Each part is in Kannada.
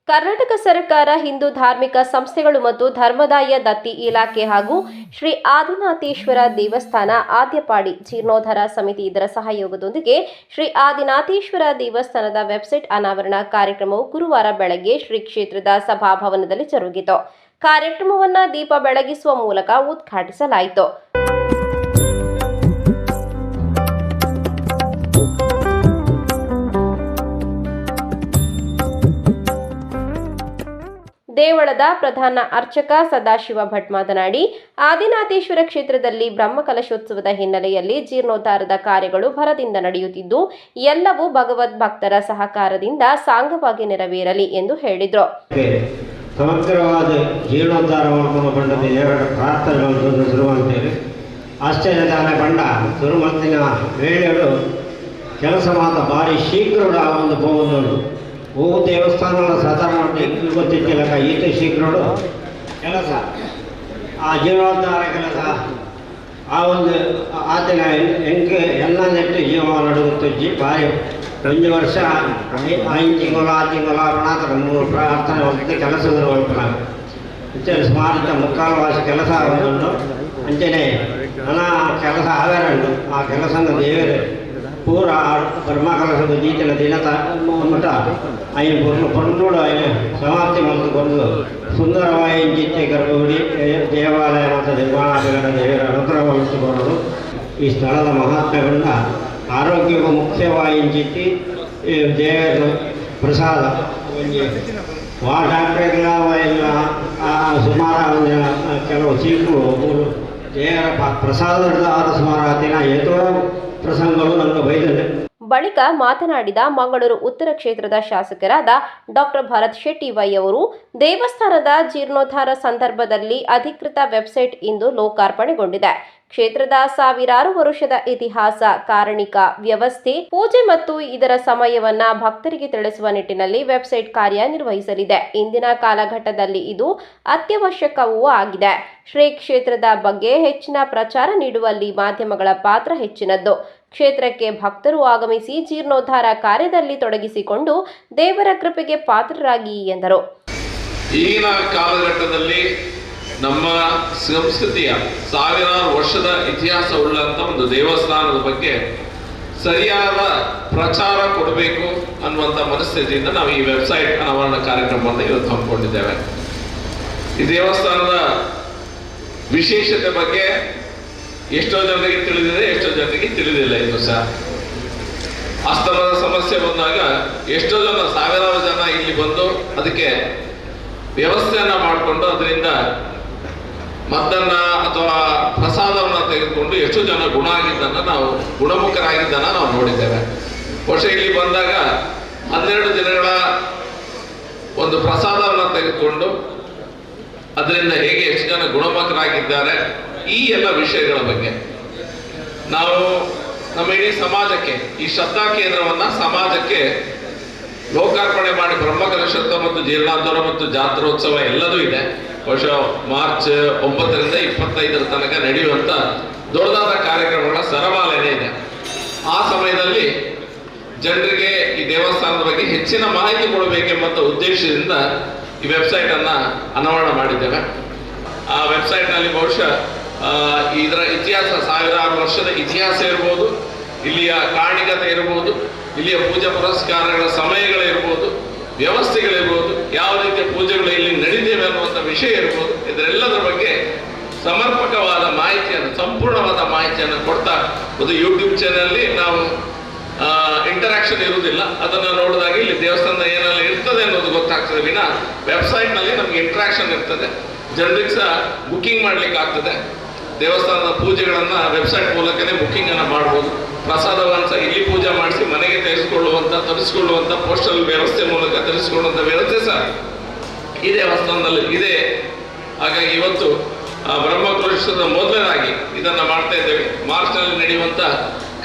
ಕರ್ನಾಟಕ ಸರ್ಕಾರ ಹಿಂದೂ ಧಾರ್ಮಿಕ ಸಂಸ್ಥೆಗಳು ಮತ್ತು ಧರ್ಮದಾಯ ದತ್ತಿ ಇಲಾಖೆ ಹಾಗೂ ಶ್ರೀ ಆದಿನಾಥೇಶ್ವರ ದೇವಸ್ಥಾನ ಆದ್ಯಪಾಡಿ ಜೀರ್ಣೋದ್ಧಾರ ಸಮಿತಿ ಇದರ ಸಹಯೋಗದೊಂದಿಗೆ ಶ್ರೀ ಆದಿನಾಥೇಶ್ವರ ದೇವಸ್ಥಾನದ ವೆಬ್ಸೈಟ್ ಅನಾವರಣ ಕಾರ್ಯಕ್ರಮವು ಗುರುವಾರ ಬೆಳಗ್ಗೆ ಶ್ರೀ ಕ್ಷೇತ್ರದ ಸಭಾಭವನದಲ್ಲಿ ಜರುಗಿತು. ಕಾರ್ಯಕ್ರಮವನ್ನು ದೀಪ ಬೆಳಗಿಸುವ ಮೂಲಕ ಉದ್ಘಾಟಿಸಲಾಯಿತು. ದೇವಳದ ಪ್ರಧಾನ ಅರ್ಚಕ ಸದಾಶಿವ ಭಟ್ ಮಾತನಾಡಿ, ಆದಿನಾಥೇಶ್ವರ ಕ್ಷೇತ್ರದಲ್ಲಿ ಬ್ರಹ್ಮಕಲಶೋತ್ಸವದ ಹಿನ್ನೆಲೆಯಲ್ಲಿ ಜೀರ್ಣೋದ್ಧಾರದ ಕಾರ್ಯಗಳು ಭರದಿಂದ ನಡೆಯುತ್ತಿದ್ದು, ಎಲ್ಲವೂ ಭಗವದ್ ಭಕ್ತರ ಸಹಕಾರದಿಂದ ಸಾಂಗವಾಗಿ ನೆರವೇರಲಿ ಎಂದು ಹೇಳಿದರು. ಸಮಗ್ರವಾದ ಜೀರ್ಣೋದ್ಧಾರವನ್ನು ಬಂದ ದೇವರ ಪ್ರಾರ್ಥನೆಗಳನ್ನು ಶುರುವಂತೇಳಿ ಆಶ್ಚರ್ಯದಾನ ಬಂಡ ಶುರುಮತ್ತಿನ ವೇಳೆಗಳು ಕೆಲಸ ಮಾತ್ರ ಭಾರಿ ಶೀಘ್ರ ಒಂದು ಹೋಗುವುದು. ದೇವಸ್ಥಾನಗಳ ಸಾಧಾರಣ ಗೊತ್ತಿಲ್ಲ ಈತ ಶೀಘ್ರಗಳು ಕೆಲಸ ಆ ಜೀರ್ಣೋದ್ಧಾರ ಕೆಲಸ ಆ ಒಂದು ಆತನ ಹೆಂಗೆ ಎಲ್ಲ ನೆಟ್ಟು ಜೀವ ನಡುಗುತ್ತಿಜ್ಜಿ ಭಾರಿ ಒಂದು ವರ್ಷ 5 ತಿಂಗಳು 6 ತಿಂಗಳು ಅರುಣಾತರ 3 ಪ್ರಾರ್ಥನೆ ಹೋಗ್ತದೆ ಕೆಲಸದ ಅಂಚನೆ ಸುಮಾರು 3/4 ವರ್ಷ ಕೆಲಸ ಆಗೋದು ಅಂಚನೆ ಹಣ ಕೆಲಸ ಆವೇರಂಡು ಆ ಕೆಲಸನ ದೇವರೇ ಪೂರ ಬ್ರಹ್ಮಕಲಶದ ಜೀತನ ದಿನ ಮಟ್ಟ ఆయన పొన్నూడు ఆయన సమాప్తి మందుకొందు సుందరమైన జిత్తే గర్భగుడి ದೇವಾಲಯ ಮತ್ತು ನಿರ್ಮಾಣಾಧಿಕಾರ ದೇವರ ಅನುಗ್ರಹಗೊಳಿಸಿಕೊಂಡು ಈ ಸ್ಥಳದ ಮಹಾತ್ಮೆಗೊಂಡ ಆರೋಗ್ಯಕ್ಕೂ ಮುಖ್ಯವಾಯಿತಿ ದೇವರ ಪ್ರಸಾದ ವಾ ಡಾಕ್ಟರ್ಗಳ ಎಲ್ಲ ಸುಮಾರು ಕೆಲವು ಚೀಕು ದೇವರ ಪ್ರಸಾದದ ಸುಮಾರು ದಿನ ಏತೋ ಪ್ರಸಂಗಗಳು ನನಗೆ ಬೈದರೆ. ಬಳಿಕ ಮಾತನಾಡಿದ ಮಂಗಳೂರು ಉತ್ತರ ಕ್ಷೇತ್ರದ ಶಾಸಕರಾದ ಡಾಕ್ಟರ್ ಭರತ್ ಶೆಟ್ಟಿ ವೈ ಅವರು, ದೇವಸ್ಥಾನದ ಜೀರ್ಣೋದ್ಧಾರ ಸಂದರ್ಭದಲ್ಲಿ ಅಧಿಕೃತ ವೆಬ್ಸೈಟ್ ಇಂದು ಲೋಕಾರ್ಪಣೆಗೊಂಡಿದೆ. ಕ್ಷೇತ್ರದ ಸಾವಿರಾರು ವರ್ಷದ ಇತಿಹಾಸ, ಕಾರಣಿಕ ವ್ಯವಸ್ಥೆ, ಪೂಜೆ ಮತ್ತು ಇದರ ಸಮಯವನ್ನ ಭಕ್ತರಿಗೆ ತಿಳಿಸುವ ನಿಟ್ಟಿನಲ್ಲಿ ವೆಬ್ಸೈಟ್ ಕಾರ್ಯನಿರ್ವಹಿಸಲಿದೆ. ಇಂದಿನ ಕಾಲಘಟ್ಟದಲ್ಲಿ ಇದು ಅತ್ಯವಶ್ಯಕವೂ ಆಗಿದೆ. ಶ್ರೀ ಕ್ಷೇತ್ರದ ಬಗ್ಗೆ ಹೆಚ್ಚಿನ ಪ್ರಚಾರ ನೀಡುವಲ್ಲಿ ಮಾಧ್ಯಮಗಳ ಪಾತ್ರ ಹೆಚ್ಚಿನದ್ದು. ಕ್ಷೇತ್ರಕ್ಕೆ ಭಕ್ತರು ಆಗಮಿಸಿ ಜೀರ್ಣೋದ್ಧಾರ ಕಾರ್ಯದಲ್ಲಿ ತೊಡಗಿಸಿಕೊಂಡು ದೇವರ ಕೃಪೆಗೆ ಪಾತ್ರರಾಗಿ ಎಂದರು. ಈಗಿನ ಕಾಲಘಟ್ಟದಲ್ಲಿ ನಮ್ಮ ಸಂಸ್ಕೃತಿಯ ಸಾವಿರಾರು ವರ್ಷದ ಇತಿಹಾಸ ಉಳ್ಳಂತ ಒಂದು ದೇವಸ್ಥಾನದ ಬಗ್ಗೆ ಸರಿಯಾದ ಪ್ರಚಾರ ಕೊಡಬೇಕು ಅನ್ನುವಂಥ ಮನಸ್ಥಿತಿಯಿಂದ ನಾವು ಈ ವೆಬ್ಸೈಟ್ ಅನಾವರಣ ಕಾರ್ಯಕ್ರಮವನ್ನು ಇವತ್ತು ಹಮ್ಮಿಕೊಂಡಿದ್ದೇವೆ. ಈ ದೇವಸ್ಥಾನದ ವಿಶೇಷತೆ ಬಗ್ಗೆ ಎಷ್ಟೋ ಜನರಿಗೆ ತಿಳಿದಿದೆ, ಎಷ್ಟೋ ಜನರಿಗೆ ತಿಳಿದಿಲ್ಲ. ಇನ್ನು ಸಹ ಆಸ್ತಮದ ಸಮಸ್ಯೆ ಬಂದಾಗ ಎಷ್ಟೋ ಜನ, ಸಾವಿರಾರು ಜನ ಇಲ್ಲಿ ಬಂದು ಅದಕ್ಕೆ ವ್ಯವಸ್ಥೆಯನ್ನ ಮಾಡಿಕೊಂಡು ಅದರಿಂದ ಮದ್ದನ್ನ ಅಥವಾ ಪ್ರಸಾದವನ್ನು ತೆಗೆದುಕೊಂಡು ಎಷ್ಟೋ ಜನ ಗುಣಮುಖರಾಗಿದ್ದನ್ನ ನಾವು ನೋಡಿದ್ದೇವೆ. ವರ್ಷ ಇಲ್ಲಿ ಬಂದಾಗ 12 ದಿನಗಳ ಒಂದು ಪ್ರಸಾದವನ್ನು ತೆಗೆದುಕೊಂಡು ಅದರಿಂದ ಹೇಗೆ ಎಷ್ಟು ಜನ ಗುಣಮುಖರಾಗಿದ್ದಾರೆ, ಈ ಎಲ್ಲ ವಿಷಯಗಳ ಬಗ್ಗೆ ನಾವು ನಮ್ಮ ಇಡೀ ಸಮಾಜಕ್ಕೆ ಈ ಶ್ರದ್ಧಾ ಕೇಂದ್ರವನ್ನ ಸಮಾಜಕ್ಕೆ ಲೋಕಾರ್ಪಣೆ ಮಾಡಿ ಬ್ರಹ್ಮಕಲಶೋತ್ಸವ ಮತ್ತು ಜೀರ್ಣೋದ್ಧಾರ ಮತ್ತು ಜಾತ್ರೋತ್ಸವ ಎಲ್ಲದೂ ಇದೆ. ವರ್ಷ ಮಾರ್ಚ್ 9ರಿಂದ 25 ತನಕ ನಡೆಯುವಂತ ದೊಡ್ಡದಾದ ಕಾರ್ಯಕ್ರಮಗಳ ಸರಮಾಲೆನೇ ಇದೆ. ಆ ಸಮಯದಲ್ಲಿ ಜನರಿಗೆ ಈ ದೇವಸ್ಥಾನದ ಬಗ್ಗೆ ಹೆಚ್ಚಿನ ಮಾಹಿತಿ ಕೊಡಬೇಕೆಂಬ ಉದ್ದೇಶದಿಂದ ಈ ವೆಬ್ಸೈಟ್ ಅನ್ನ ಅನಾವರಣ ಮಾಡಿದ್ದೇವೆ. ಆ ವೆಬ್ಸೈಟ್ ನಲ್ಲಿ ಬಹುಶಃ ಇದರ ಇತಿಹಾಸ, ಸಾವಿರಾರು ವರ್ಷದ ಇತಿಹಾಸ ಇರ್ಬೋದು, ಇಲ್ಲಿಯ ಕಾರಣಿಕತೆ ಇರ್ಬೋದು, ಇಲ್ಲಿಯ ಪೂಜಾ ಪುರಸ್ಕಾರಗಳ ಸಮಯಗಳಿರ್ಬೋದು, ವ್ಯವಸ್ಥೆಗಳಿರ್ಬೋದು, ಯಾವ ರೀತಿಯ ಪೂಜೆಗಳು ಇಲ್ಲಿ ನಡೀತೇವೆ ಅನ್ನುವಂಥ ವಿಷಯ ಇರ್ಬೋದು, ಇದರೆಲ್ಲದರ ಬಗ್ಗೆ ಸಮರ್ಪಕವಾದ ಮಾಹಿತಿಯನ್ನು, ಸಂಪೂರ್ಣವಾದ ಮಾಹಿತಿಯನ್ನು ಕೊಡ್ತಾ ಒಂದು ಯೂಟ್ಯೂಬ್ ಚಾನೆಲ್ ನಾವು ಇಂಟರಾಕ್ಷನ್ ಇರುವುದಿಲ್ಲ. ಅದನ್ನು ನೋಡಿದಾಗ ಇಲ್ಲಿ ದೇವಸ್ಥಾನದ ಏನೆಲ್ಲ ಇರ್ತದೆ ಅನ್ನೋದು ಗೊತ್ತಾಗ್ತದೆ ವಿನ ವೆಬ್ಸೈಟ್ ನಲ್ಲಿ ನಮಗೆ ಇಂಟರಾಕ್ಷನ್ ಇರ್ತದೆ. ಜನರಿಗೆ ಸಹ ಬುಕ್ಕಿಂಗ್ ಮಾಡ್ಲಿಕ್ಕೆ ಆಗ್ತದೆ. ದೇವಸ್ಥಾನದ ಪೂಜೆಗಳನ್ನ ವೆಬ್ಸೈಟ್ ಮೂಲಕನೇ ಬುಕ್ಕಿಂಗ್ ಅನ್ನ ಮಾಡಬಹುದು. ಪ್ರಸಾದವನ್ನು ಸಹ ಇಲ್ಲಿ ಪೂಜೆ ಮಾಡಿಸಿ ಮನೆಗೆ ತರಿಸಿಕೊಳ್ಳುವಂತ ಪೋಸ್ಟಲ್ ವ್ಯವಸ್ಥೆ ಮೂಲಕ ತರಿಸಿಕೊಳ್ಳುವಂತ ವ್ಯವಸ್ಥೆ ಸಹ ಈ ದೇವಸ್ಥಾನದಲ್ಲಿ ಇದೆ. ಹಾಗಾಗಿ ಇವತ್ತು ಬ್ರಹ್ಮಕಲಶೋತ್ಸವದ ಮೊದಲನೇದಾಗಿ ಇದನ್ನ ಮಾಡ್ತಾ ಇದ್ದೇವೆ. ಮಾರ್ಚ್ ನಲ್ಲಿ ನಡೆಯುವಂತ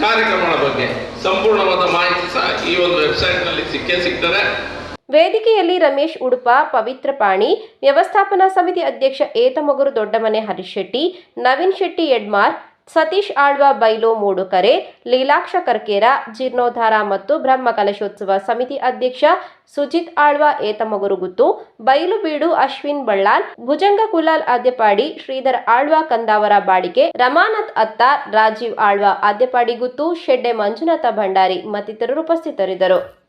ಕಾರ್ಯಕ್ರಮಗಳ ಬಗ್ಗೆ ಸಂಪೂರ್ಣವಾದ ಮಾಹಿತಿ ಸಹ ಈ ಒಂದು ವೆಬ್ಸೈಟ್ ನಲ್ಲಿ ಸಿಗ್ತದೆ. ವೇದಿಕೆಯಲ್ಲಿ ರಮೇಶ್ ಉಡುಪ, ಪವಿತ್ರ ಪಾಣಿ, ವ್ಯವಸ್ಥಾಪನಾ ಸಮಿತಿ ಅಧ್ಯಕ್ಷ ಏತಮೊಗರು ದೊಡ್ಡಮನೆ ಹರೀಶ್ ಶೆಟ್ಟಿ, ನವೀನ್ ಶೆಟ್ಟಿ ಯಡ್ಮಾರ್, ಸತೀಶ್ ಆಳ್ವ ಬೈಲು ಮೂಡುಕರೆ, ಲೀಲಾಕ್ಷ ಕರ್ಕೇರ, ಜೀರ್ಣೋದ್ಧಾರ ಮತ್ತು ಬ್ರಹ್ಮ ಕಲಶೋತ್ಸವ ಸಮಿತಿ ಅಧ್ಯಕ್ಷ ಸುಜಿತ್ ಆಳ್ವ ಏತಮಗುರುಗುತ್ತು, ಬೈಲು ಬೀಡು ಅಶ್ವಿನ್ ಬಳ್ಳಾಲ್, ಭುಜಂಗ ಕುಲಾಲ್ ಆದ್ಯಪಾಡಿ, ಶ್ರೀಧರ್ ಆಳ್ವ ಕಂದಾವರ ಬಾಡಿಕೆ, ರಮಾನಾಥ್ ಅತ್ತಾರ್, ರಾಜೀವ್ ಆಳ್ವ ಆದ್ಯಪಾಡಿ ಗುತ್ತು, ಶೆಡ್ಡೆ ಮಂಜುನಾಥ ಭಂಡಾರಿ ಮತ್ತಿತರರು ಉಪಸ್ಥಿತರಿದ್ದರು.